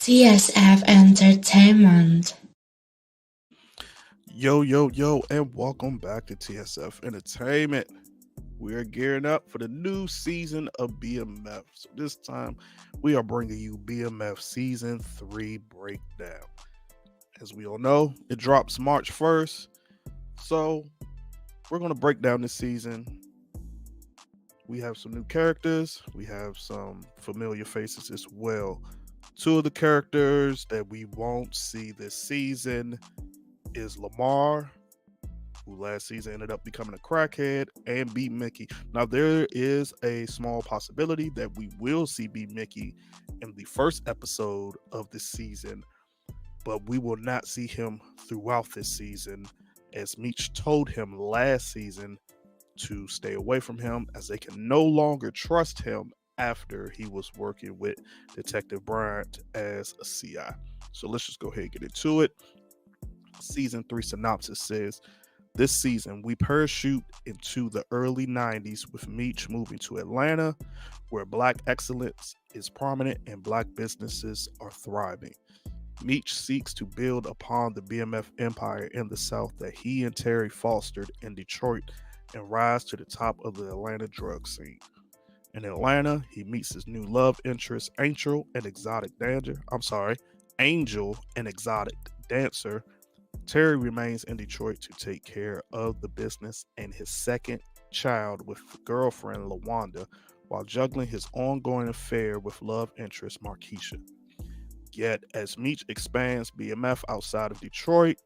TSF Entertainment. Yo, and welcome back to TSF Entertainment. We are gearing up for the new season of BMF. So this time, we are bringing you BMF Season 3 breakdown. As we all know, it drops March 1st. So we're going to break down this season. We have some new characters. We have some familiar faces as well. Two of the characters that we won't see this season is Lamar, who last season ended up becoming a crackhead, and B Mickey. Now there is a small possibility that we will see B Mickey in the first episode of this season, but we will not see him throughout this season, as Meech told him last season to stay away from him as they can no longer trust him after he was working with Detective Bryant as a CI. So let's just go ahead and get into it. Season 3 synopsis says, this season, we parachute into the early 90s with Meech moving to Atlanta, where Black excellence is prominent and Black businesses are thriving. Meech seeks to build upon the BMF empire in the South that he and Terry fostered in Detroit and rise to the top of the Atlanta drug scene. In Atlanta, he meets his new love interest, Angel and exotic dancer. Terry remains in Detroit to take care of the business and his second child with girlfriend LaWanda while juggling his ongoing affair with love interest Markeisha. Yet, as Meech expands BMF outside of Detroit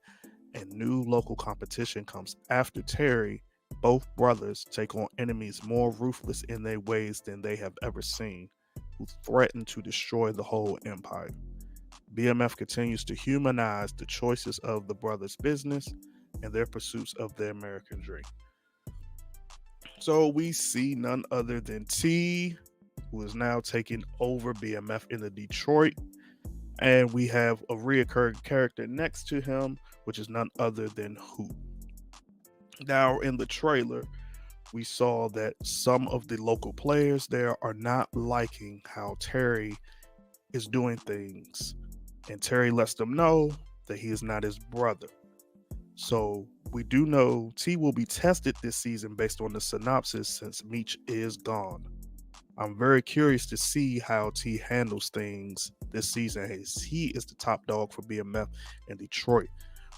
and new local competition comes after Terry, both brothers take on enemies more ruthless in their ways than they have ever seen, who threaten to destroy the whole empire. BMF continues to humanize the choices of the brothers' business and their pursuits of the American dream. So we see none other than T, who is now taking over BMF in the Detroit. And we have a reoccurring character next to him, which is none other than Who. Now, in the trailer, we saw that some of the local players there are not liking how Terry is doing things. And Terry lets them know that he is not his brother. So we do know T will be tested this season based on the synopsis since Meech is gone. I'm very curious to see how T handles things this season as he is the top dog for BMF in Detroit.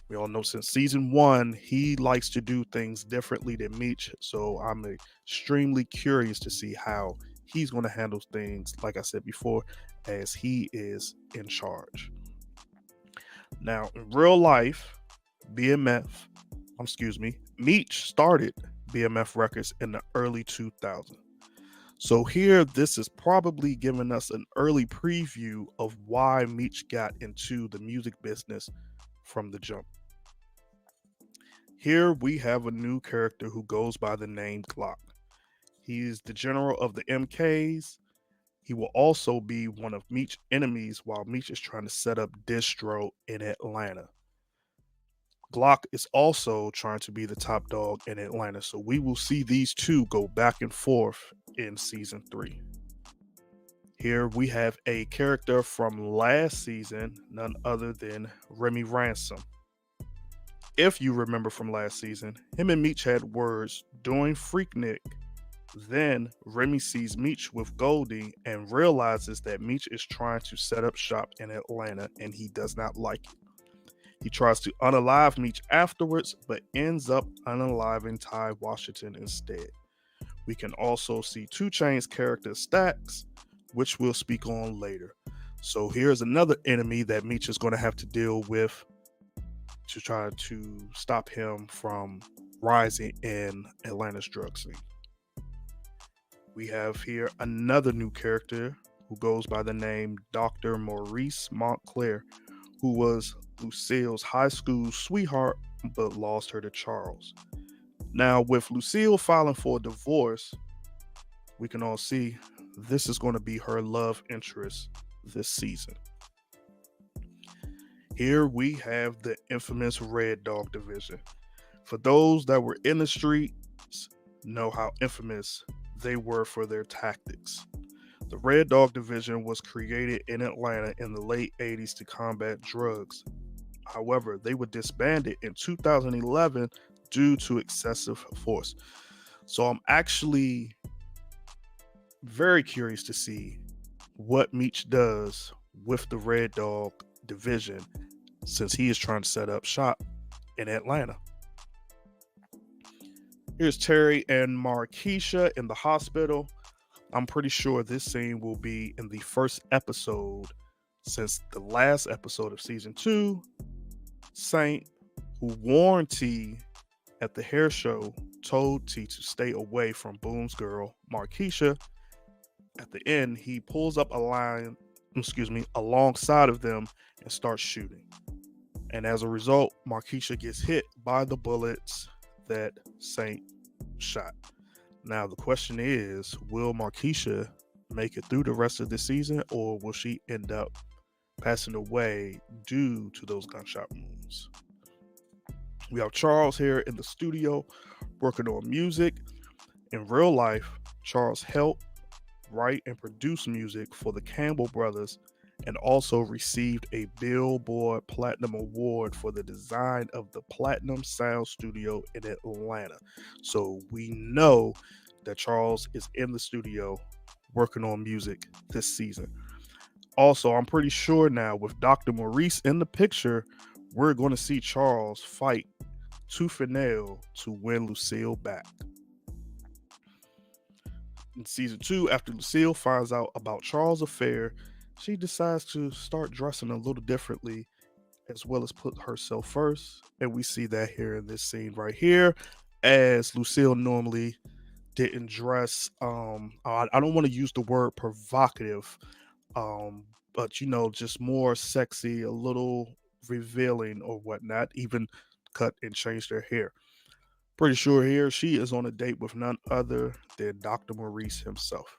We all know since season 1, he likes to do things differently than Meech. So I'm extremely curious to see how he's going to handle things, like I said before, as he is in charge. Now, in real life, Meech started BMF Records in the early 2000s. So here, this is probably giving us an early preview of why Meech got into the music business from the jump. Here we have a new character who goes by the name Glock. He is the general of the MKs. He will also be one of Meech's enemies while Meech is trying to set up distro in Atlanta. Glock is also trying to be the top dog in Atlanta, so we will see these two go back and forth in season 3. Here we have a character from last season, none other than Remy Ransom. If you remember from last season, him and Meech had words during Freaknik. Then Remy sees Meech with Goldie and realizes that Meech is trying to set up shop in Atlanta and he does not like it. He tries to unalive Meech afterwards, but ends up unaliving Ty Washington instead. We can also see 2 Chainz's character Stacks, which we'll speak on later. So here's another enemy that Meech is going to have to deal with to try to stop him from rising in Atlanta's drug scene. We have here another new character who goes by the name Dr. Maurice Montclair, who was Lucille's high school sweetheart but lost her to Charles. Now, with Lucille filing for a divorce, we can all see this is going to be her love interest this season. Here we have the infamous Red Dog division. For those that were in the streets, know how infamous they were for their tactics. The Red Dog Division was created in Atlanta in the late 80s to combat drugs. However, they were disbanded in 2011 due to excessive force. So I'm actually very curious to see what Meech does with the Red Dog Division since he is trying to set up shop in Atlanta. Here's Terry and Markeisha in the hospital. I'm pretty sure this scene will be in the first episode since the last episode of season 2, Saint, who warned T at the hair show, told T to stay away from Boom's girl, Markeisha. At the end, he pulls up alongside of them and starts shooting. And as a result, Markeisha gets hit by the bullets that Saint shot. Now, the question is, will Markeisha make it through the rest of the season, or will she end up passing away due to those gunshot wounds? We have Charles here in the studio working on music. In real life, Charles helped write and produce music for the Campbell Brothers and also received a Billboard Platinum Award for the design of the Platinum Sound Studio in Atlanta. So we know that Charles is in the studio working on music this season. Also, I'm pretty sure now with Dr. Maurice in the picture, we're going to see Charles fight tooth and nail to win Lucille back. In season 2, after Lucille finds out about Charles' affair, she decides to start dressing a little differently as well as put herself first. And we see that here in this scene right here, as Lucille normally didn't dress. I don't want to use the word provocative, but just more sexy, a little revealing or whatnot, even cut and change their hair. Pretty sure here she is on a date with none other than Dr. Maurice himself.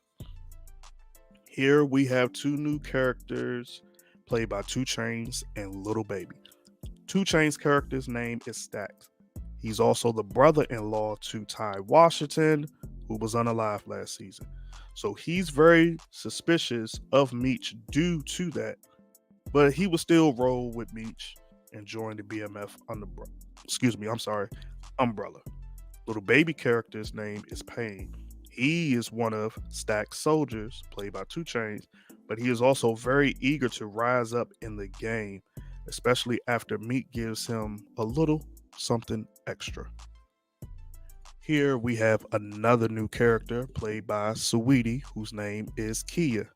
Here we have 2 new characters played by 2 Chainz and Lil Baby. 2 Chainz character's name is Stacks. He's also the brother-in-law to Ty Washington, who was unalive last season. So he's very suspicious of Meech due to that, but he will still roll with Meech and join the BMF umbrella. Lil Baby character's name is Pain. He is one of Stack's soldiers, played by 2 Chainz, but he is also very eager to rise up in the game, especially after Meek gives him a little something extra. Here we have another new character played by Saweetie, whose name is Kia.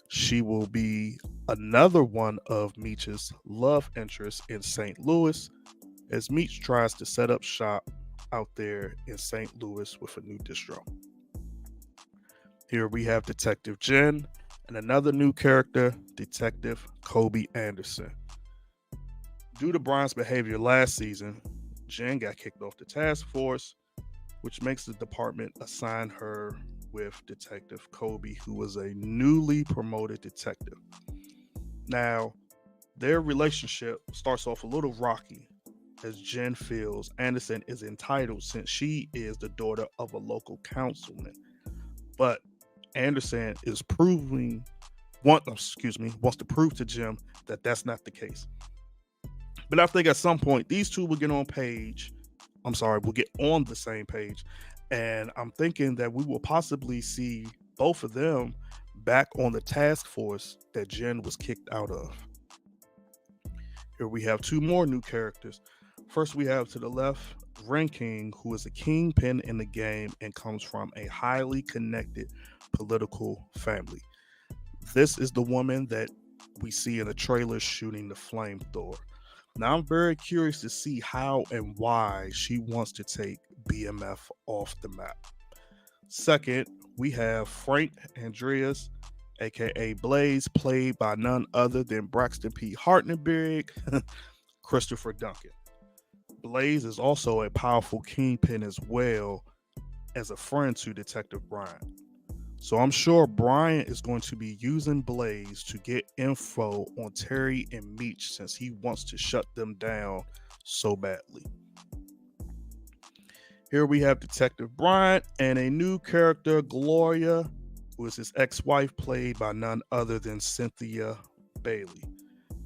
She will be another one of Meech's love interests in St. Louis, as Meech tries to set up shop out there in St. Louis with a new distro. Here we have Detective Jen and another new character, Detective Kobe Anderson. Due to Brian's behavior last season, Jen got kicked off the task force, which makes the department assign her with Detective Kobe, who was a newly promoted detective. Now, their relationship starts off a little rocky, as Jen feels Anderson is entitled since she is the daughter of a local councilman. But Anderson is wants to prove to Jim that that's not the case. But I think at some point these two will get on the same page, and I'm thinking that we will possibly see both of them back on the task force that Jen was kicked out of. Here we have 2 more new characters. First, we have to the left Ren King, who is a kingpin in the game and comes from a highly connected political family. This is the woman that we see in the trailer shooting the flamethrower. Now, I'm very curious to see how and why she wants to take BMF off the map. Second, we have Frank Andreas, aka Blaze, played by none other than Braxton P. Hartnenberg, Christopher Duncan. Blaze is also a powerful kingpin as well as a friend to Detective Brian. So I'm sure Brian is going to be using Blaze to get info on Terry and Meech since he wants to shut them down so badly. Here we have Detective Brian and a new character, Gloria, who is his ex-wife, played by none other than Cynthia Bailey.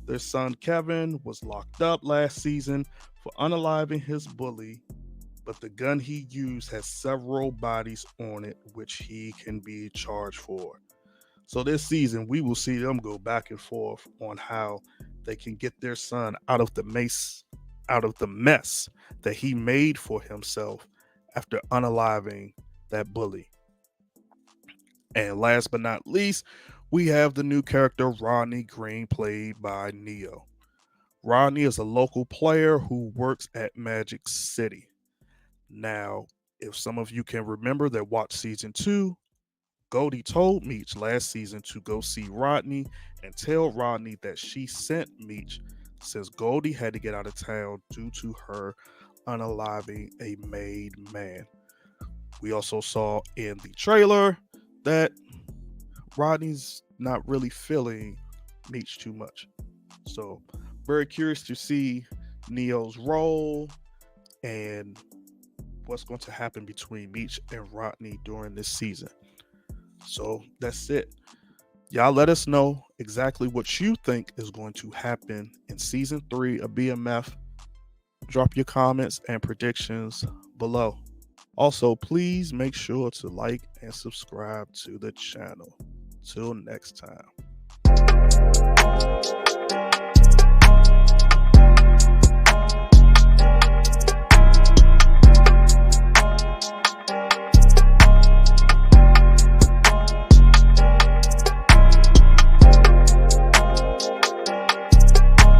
Their son Kevin was locked up last season for unaliving his bully, but the gun he used has several bodies on it, which he can be charged for. So this season, we will see them go back and forth on how they can get their son out of the mess that he made for himself after unaliving that bully. And last but not least, we have the new character Rodney Green, played by Neo. Rodney is a local player who works at Magic City. Now, if some of you can remember that watch season 2, Goldie told Meech last season to go see Rodney and tell Rodney that she sent Meech since Goldie had to get out of town due to her unaliving a made man. We also saw in the trailer that Rodney's not really feeling Meech too much. So, very curious to see Neo's role and what's going to happen between Meech and Rodney during this season. So, that's it. Y'all let us know exactly what you think is going to happen in season 3 of BMF. Drop your comments and predictions below. Also, please make sure to like and subscribe to the channel. Till next time.